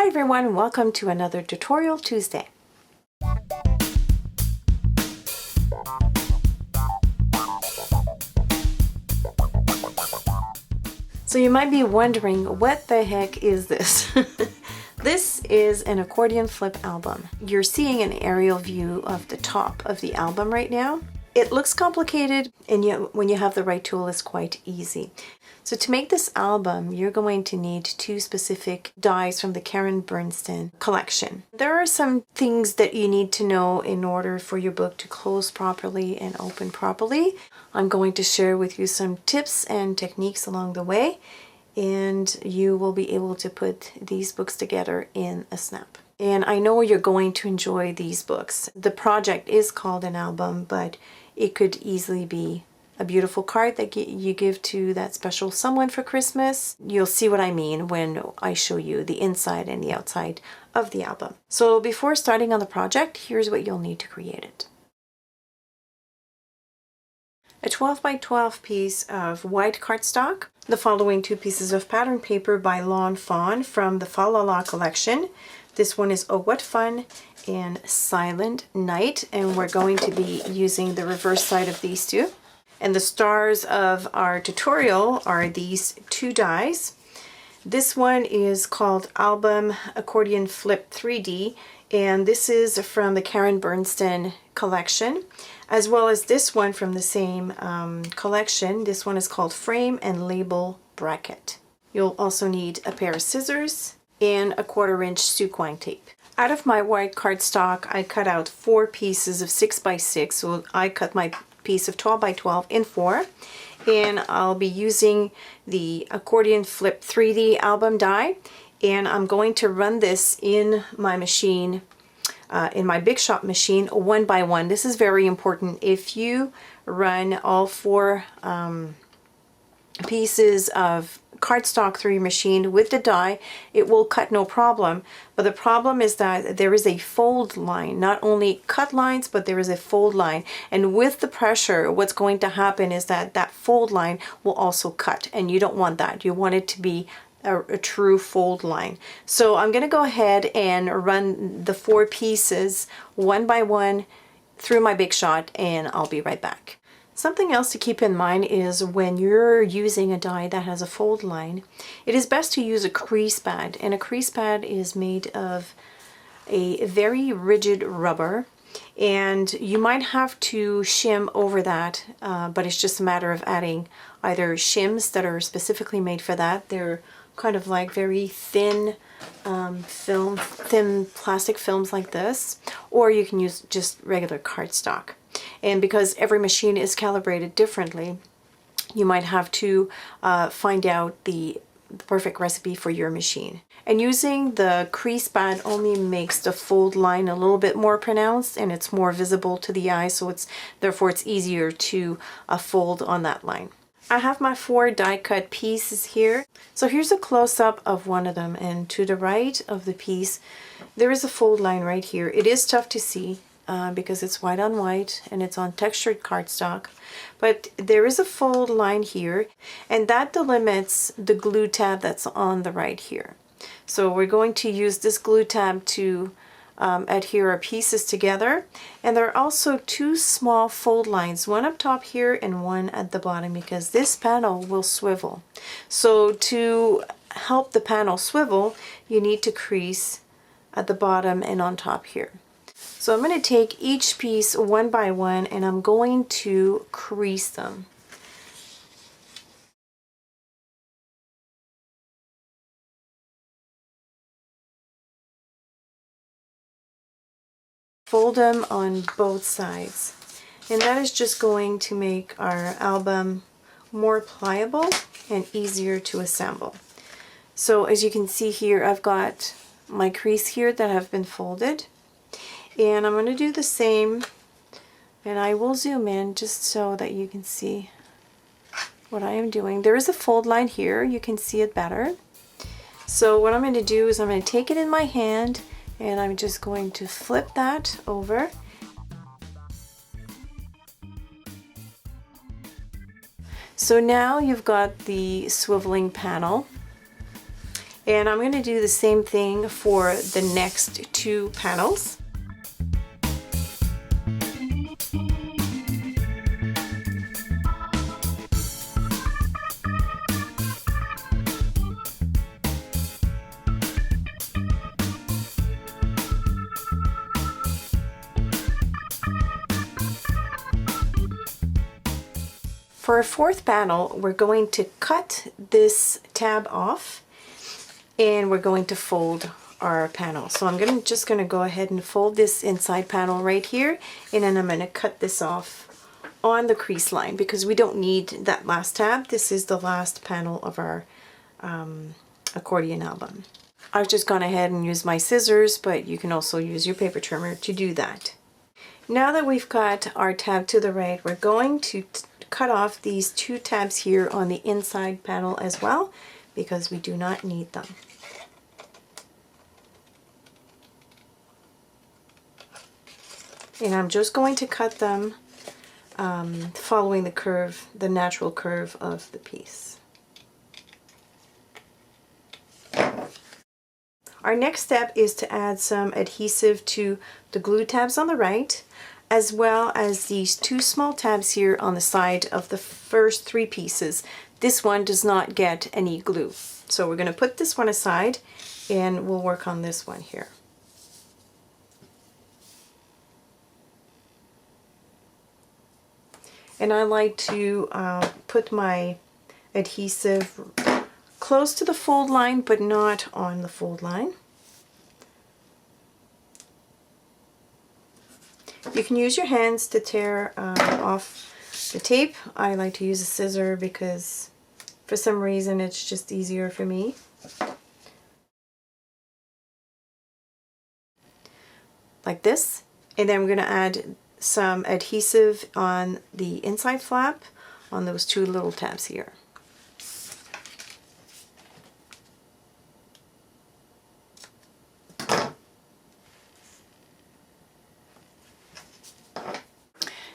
everyone, welcome to another Tutorial Tuesday. So you might be wondering, what the heck is this? This is an accordion flip album. You're seeing an aerial view of the top of the album right now. It looks complicated, and yet when you have the right tool, it's quite easy. So to make this album, you're going to need two specific dies from the Karen Burniston collection. There are some things that you need to know in order for your book to close properly and open properly. I'm going to share with you some tips and techniques along the way, and you will be able to put these books together in a snap. And I know you're going to enjoy these books. The project is called an album, but it could easily be a beautiful card that you give to that special someone for Christmas. You'll see what I mean when I show you the inside and the outside of the album. So before starting on the project, here's what you'll need to create it. A 12 by 12 piece of white cardstock, the following two pieces of pattern paper by Lawn Fawn from the Fa La La collection. This one is Oh What Fun and Silent Night, and we're going to be using the reverse side of these two. And the stars of our tutorial are these two dies. This one is called Album Accordion Flip 3D, and this is from the Karen Burniston collection, as well as this one from the same collection. This one is called Frame and Label Bracket. You'll also need a pair of scissors and a 1/4 inch sequin tape. Out of my white cardstock, I cut out 4 pieces of 6 by 6, so I cut my piece of 12 by 12 in 4, and I'll be using the Accordion Flip 3D album die, and I'm going to run this in my machine, in my Big Shop machine, one by one. This is very important. If you run all 4 pieces of cardstock through your machine with the die, it will cut no problem. But the problem is that there is a fold line, not only cut lines, but there is a fold line. And with the pressure, what's going to happen is that that fold line will also cut, and you don't want that. You want it to be a true fold line. So I'm going to go ahead and run the 4 pieces one by one through my Big Shot, and I'll be right back. Something else to keep in mind is when you're using a die that has a fold line, it is best to use a crease pad. And a crease pad is made of a very rigid rubber, and you might have to shim over that, but it's just a matter of adding either shims that are specifically made for that. They're kind of like very thin thin plastic films like this, or you can use just regular cardstock. And because every machine is calibrated differently, you might have to find out the perfect recipe for your machine. And using the crease pad only makes the fold line a little bit more pronounced, and it's more visible to the eye, so therefore it's easier to fold on that line. I have my 4 die cut pieces here. So here's a close-up of one of them, and to the right of the piece there is a fold line right here. It is tough to see because it's white on white and it's on textured cardstock, but there is a fold line here, and that delimits the glue tab that's on the right here. So we're going to use this glue tab to adhere our pieces together. And there are also 2 small fold lines, one up top here and one at the bottom, because this panel will swivel. So to help the panel swivel, you need to crease at the bottom and on top here. So I'm going to take each piece one by one, and I'm going to crease them. Fold them on both sides, and that is just going to make our album more pliable and easier to assemble. So as you can see here, I've got my crease here that have been folded, and I'm going to do the same, and I will zoom in just so that you can see what I am doing. There is a fold line here, you can see it better. So what I'm going to do is I'm going to take it in my hand, and I'm just going to flip that over. So now you've got the swiveling panel, And I'm going to do the same thing for the next 2 panels. For our 4th panel, we're going to cut this tab off and we're going to fold our panel. So I'm just going to go ahead and fold this inside panel right here, and then I'm going to cut this off on the crease line because we don't need that last tab. This is the last panel of our accordion album. I've just gone ahead and used my scissors, but you can also use your paper trimmer to do that. Now that we've got our tab to the right, we're going to cut off these 2 tabs here on the inside panel as well, because we do not need them. And I'm just going to cut them following the curve, the natural curve of the piece. Our next step is to add some adhesive to the glue tabs on the right, as well as these 2 small tabs here on the side of the first 3 pieces. This one does not get any glue. So we're going to put this one aside and we'll work on this one here. And I like to put my adhesive close to the fold line, but not on the fold line. You can use your hands to tear off the tape. I like to use a scissor because for some reason it's just easier for me. Like this. And then we're going to add some adhesive on the inside flap on those 2 little tabs here.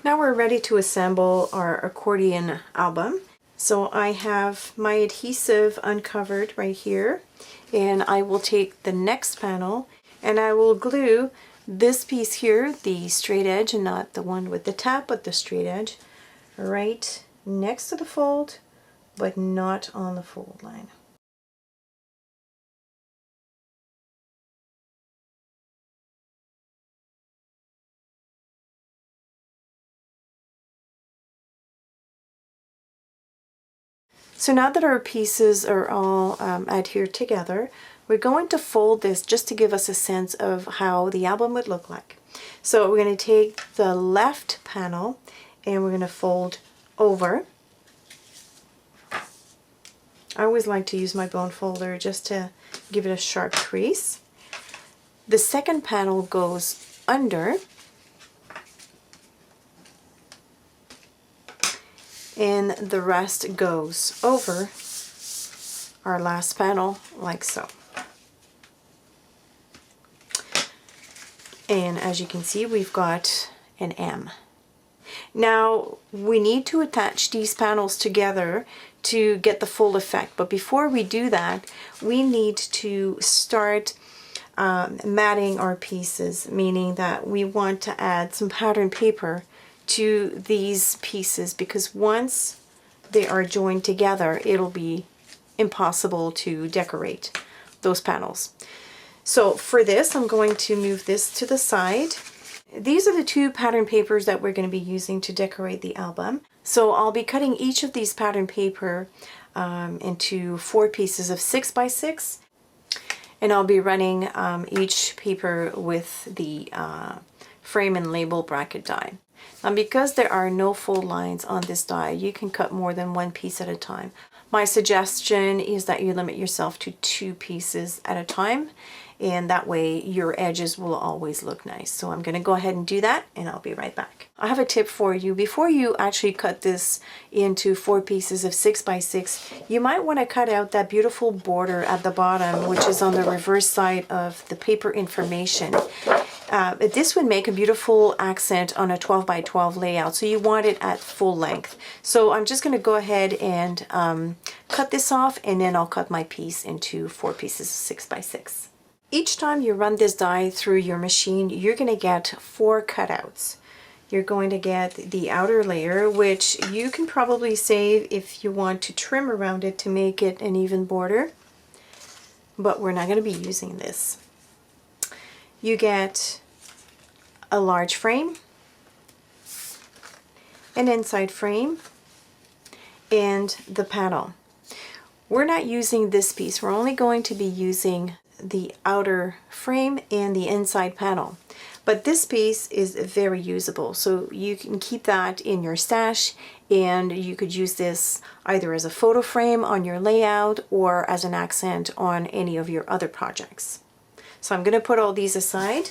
Now we're ready to assemble our accordion album. So I have my adhesive uncovered right here, and I will take the next panel and I will glue this piece here, the straight edge, and not the one with the tab, but the straight edge, right next to the fold, but not on the fold line. So now that our pieces are all adhered together, we're going to fold this just to give us a sense of how the album would look like. So we're going to take the left panel and we're going to fold over. I always like to use my bone folder just to give it a sharp crease. The second panel goes under. And the rest goes over our last panel like so. And as you can see, we've got an M. Now we need to attach these panels together to get the full effect, but before we do that, we need to start matting our pieces, meaning that we want to add some pattern paper to these pieces, because once they are joined together, it'll be impossible to decorate those panels. So for this, I'm going to move this to the side. These are the 2 pattern papers that we're going to be using to decorate the album. So I'll be cutting each of these pattern paper into 4 pieces of 6 by 6, and I'll be running each paper with the frame and label bracket die. Now, because there are no fold lines on this die, you can cut more than 1 piece at a time. My suggestion is that you limit yourself to 2 pieces at a time, and that way your edges will always look nice. So I'm going to go ahead and do that, and I'll be right back. I have a tip for you. Before you actually cut this into 4 pieces of 6 by 6, you might want to cut out that beautiful border at the bottom, which is on the reverse side of the paper information. This would make a beautiful accent on a 12 by 12 layout, so you want it at full length. So I'm just going to go ahead and cut this off, and then I'll cut my piece into 4 pieces of 6 by 6. Each time you run this die through your machine, you're going to get 4 cutouts. You're going to get the outer layer, which you can probably save if you want to trim around it to make it an even border, but we're not going to be using this. You get a large frame, an inside frame, and the panel. We're not using this piece. We're only going to be using the outer frame and the inside panel. But this piece is very usable, so you can keep that in your stash, and you could use this either as a photo frame on your layout or as an accent on any of your other projects. So I'm going to put all these aside.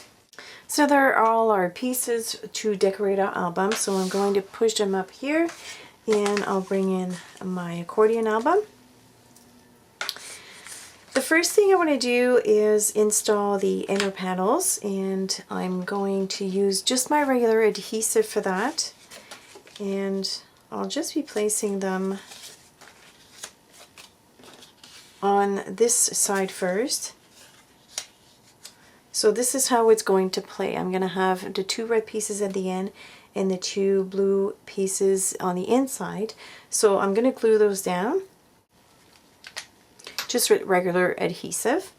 So there are all our pieces to decorate our album, so I'm going to push them up here, and I'll bring in my accordion album. The first thing I want to do is install the inner panels, and I'm going to use just my regular adhesive for that, and I'll just be placing them on this side first. So this is how it's going to play. I'm going to have the 2 red pieces at the end and the 2 blue pieces on the inside. So I'm going to glue those down just with regular adhesive.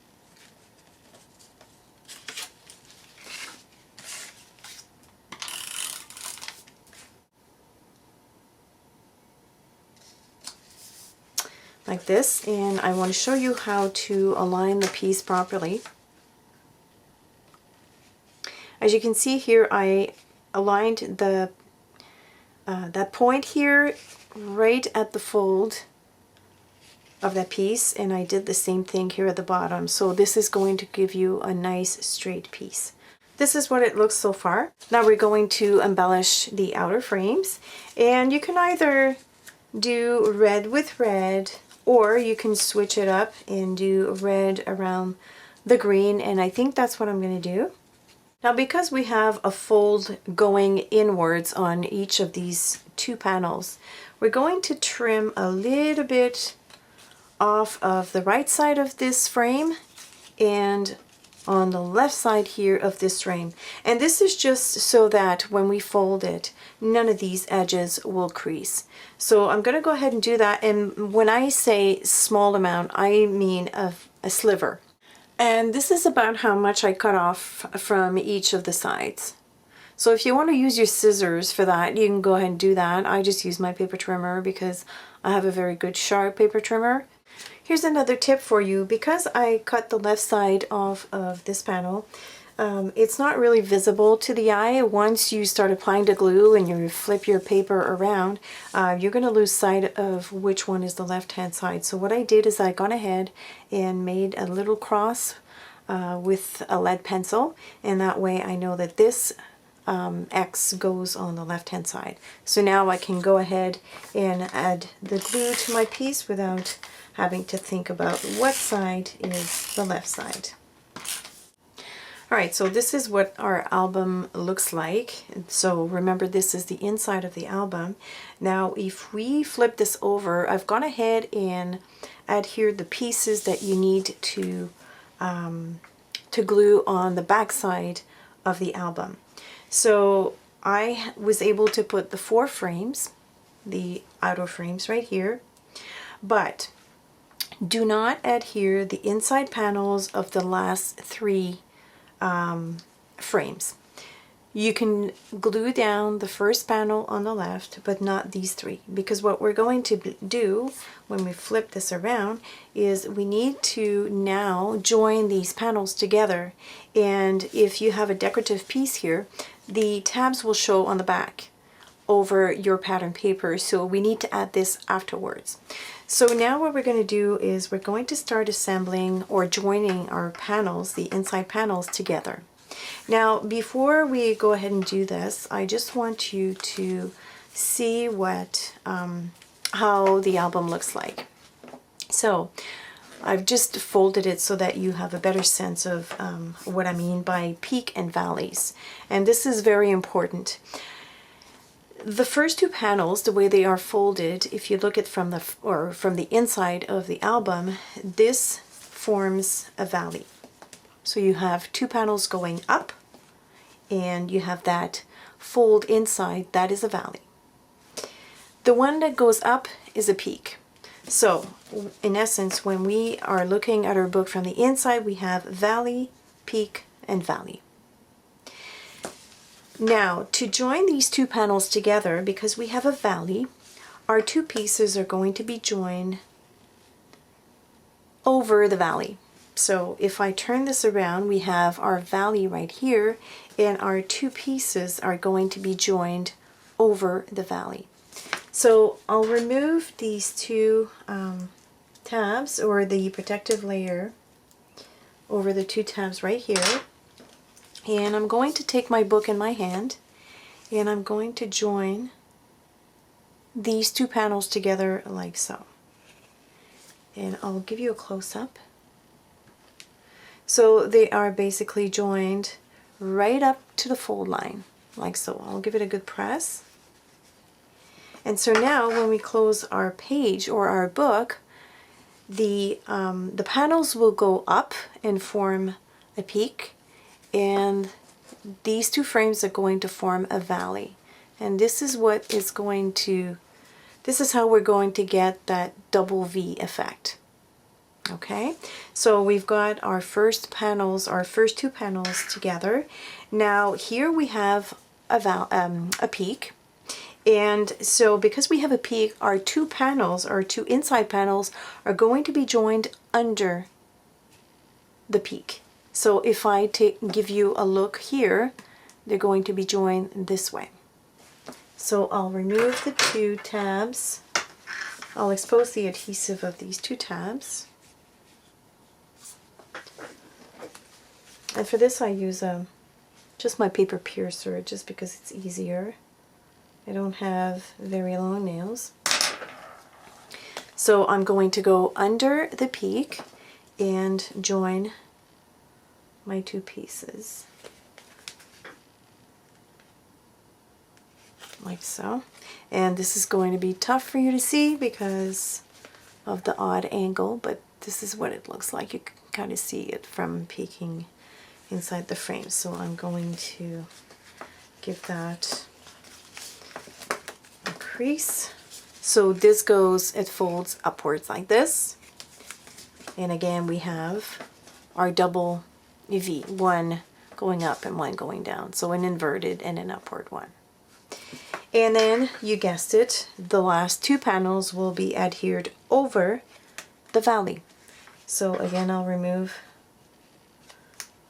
Like this, and I want to show you how to align the piece properly. As you can see here, I aligned the that point here right at the fold of that piece, and I did the same thing here at the bottom. So this is going to give you a nice straight piece. This is what it looks so far. Now we're going to embellish the outer frames, and you can either do red with red, or you can switch it up and do red around the green, and I think that's what I'm going to do. Now because we have a fold going inwards on each of these 2 panels, we're going to trim a little bit off of the right side of this frame and on the left side here of this frame. And this is just so that when we fold it, none of these edges will crease. So I'm going to go ahead and do that, and when I say small amount, I mean a sliver. And this is about how much I cut off from each of the sides. So if you want to use your scissors for that, you can go ahead and do that. I just use my paper trimmer because I have a very good sharp paper trimmer. Here's another tip for you. Because I cut the left side off of this panel, it's not really visible to the eye. Once you start applying the glue and you flip your paper around, you're going to lose sight of which one is the left-hand side. So what I did is I gone ahead and made a little cross with a lead pencil, and that way I know that this X goes on the left-hand side. So now I can go ahead and add the glue to my piece without having to think about what side is the left side. Alright, so this is what our album looks like. So remember, this is the inside of the album. Now if we flip this over, I've gone ahead and adhered the pieces that you need to glue on the back side of the album. So I was able to put the 4 frames, the outer frames right here, but do not adhere the inside panels of the last 3 frames. You can glue down the first panel on the left, but not these 3, because what we're going to do when we flip this around is we need to now join these panels together. And if you have a decorative piece here, the tabs will show on the back over your pattern paper, so we need to add this afterwards. So now what we're going to do is we're going to start assembling or joining our panels, the inside panels, together. Now before we go ahead and do this, I just want you to see what how the album looks like. So I've just folded it so that you have a better sense of what I mean by peak and valleys. And this is very important. The first two panels, the way they are folded, if you look at from the inside of the album, this forms a valley. So you have two panels going up, and you have that fold inside, that is a valley. The one that goes up is a peak. So in essence, when we are looking at our book from the inside, we have valley, peak, and valley. Now, to join these two panels together, because we have a valley, our two pieces are going to be joined over the valley. So if I turn this around, we have our valley right here, and our two pieces are going to be joined over the valley. So I'll remove these two tabs, or the protective layer over the two tabs right here. And I'm going to take my book in my hand, and I'm going to join these two panels together like so. And I'll give you a close-up. So they are basically joined right up to the fold line, like so. I'll give it a good press. And so now when we close our page or our book, the panels will go up and form a peak, and these two frames are going to form a valley. And this is what is going to, this is how we're going to get that double V effect. Okay, so we've got our first panels, our first two panels together. Now here we have a peak. And so because we have a peak, our two panels, our two inside panels, are going to be joined under the peak. So if I give you a look here, they're going to be joined this way. So I'll remove the two tabs. I'll expose the adhesive of these two tabs. And for this I use just my paper piercer, just because it's easier. I don't have very long nails. So I'm going to go under the peak and join my two pieces like so. And this is going to be tough for you to see because of the odd angle, but this is what it looks like. You can kind of see it from peeking inside the frame. So I'm going to give that a crease. So this goes, it folds upwards like this. And again, we have our double V, one going up and one going down. So an inverted and an upward one. And then, you guessed it, the last two panels will be adhered over the valley. So again, I'll remove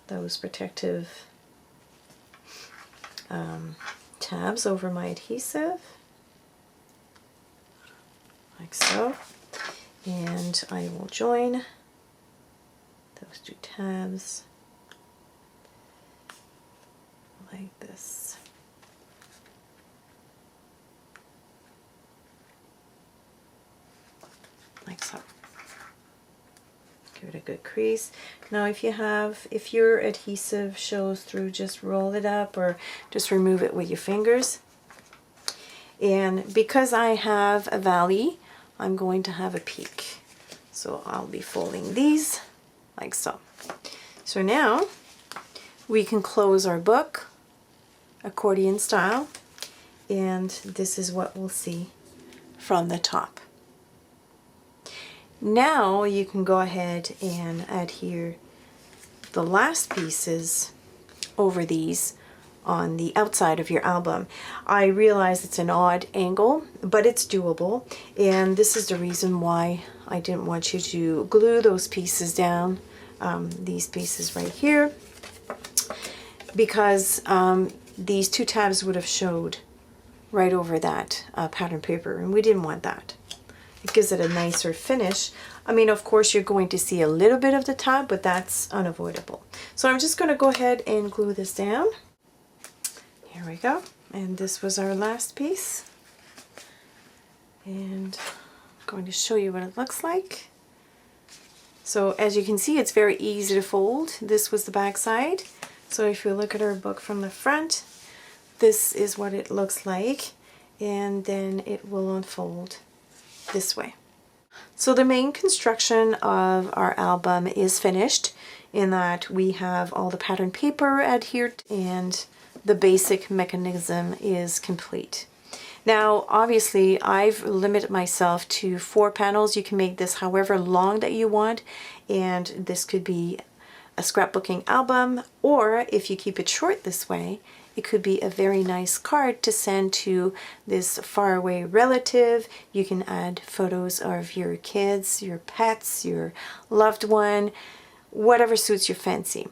those protective tabs over my adhesive, like so. And I will join those two tabs like this. Like so. Give it a good crease. Now if your adhesive shows through, just roll it up or just remove it with your fingers. And because I have a valley, I'm going to have a peak. So I'll be folding these like so. So now we can close our book accordion style, and this is what we'll see from the top. Now you can go ahead and adhere the last pieces over these on the outside of your album. I realize it's an odd angle, but it's doable, and this is the reason why I didn't want you to glue those pieces down, these pieces right here, because these two tabs would have showed right over that pattern paper, and we didn't want that. It gives it a nicer finish. I mean, of course, you're going to see a little bit of the tab, but that's unavoidable. So I'm just going to go ahead and glue this down. Here we go. And this was our last piece. And I'm going to show you what it looks like. So as you can see, it's very easy to fold. This was the back side. So if you look at our book from the front, this is what it looks like, and then it will unfold this way. So the main construction of our album is finished in that we have all the pattern paper adhered and the basic mechanism is complete. Now obviously I've limited myself to 4 panels. You can make this however long that you want, and this could be a scrapbooking album, or if you keep it short this way, it could be a very nice card to send to this faraway relative. You can add photos of your kids, your pets, your loved one, whatever suits your fancy.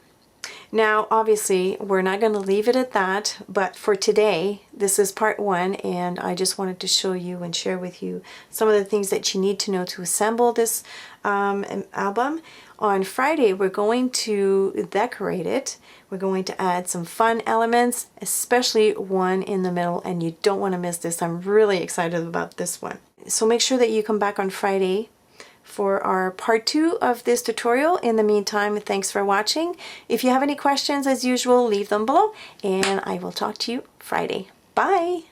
Now obviously we're not going to leave it at that, but for today this is part 1, and I just wanted to show you and share with you some of the things that you need to know to assemble this album. On Friday we're going to decorate it. We're going to add some fun elements, especially one in the middle, and you don't want to miss this. I'm really excited about this one. So make sure that you come back on Friday for our part 2 of this tutorial. In the meantime, thanks for watching. If you have any questions, as usual, leave them below, and I will talk to you Friday. Bye!